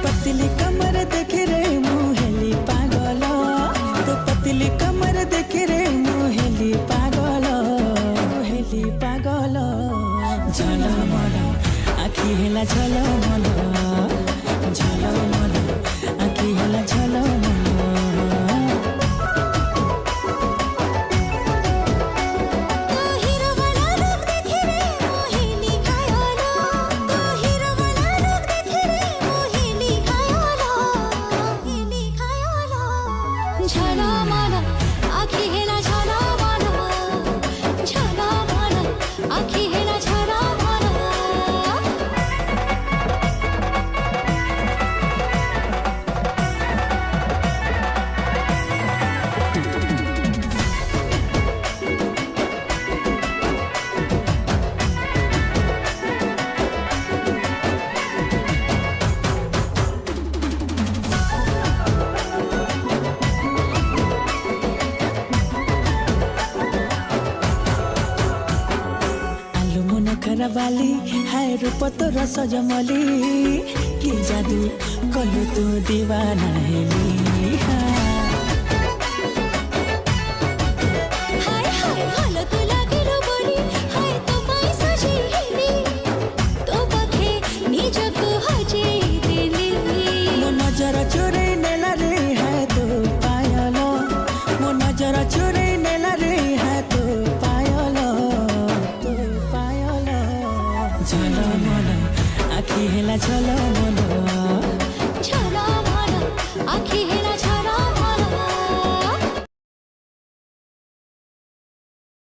पतली कमर देखे रे मुहेली पागल, तो पतली कमर देखे रे मुहेली पागल, मुहेली पागल। झलमल आखि हेला झलमल, झलमल आखि हेला झलमल। झलमल आखि हेला झलमल, झलमल आखि हेला झलमल। बाली हाय रूप तोर सजमली, कि जादू कलु तू दीवाना हेली। हाय हाय भालो तो लागिलो बोली, हाय तो पाई सजी हेली, तो पाखे निजको हजेई देली। मो नजर चोरेई नेला रे हाय तो पायल, मो नजर चोरेई नेला रे हाय तो पायल, तो पायल। झलमल आखि हेला झलमल, झलमल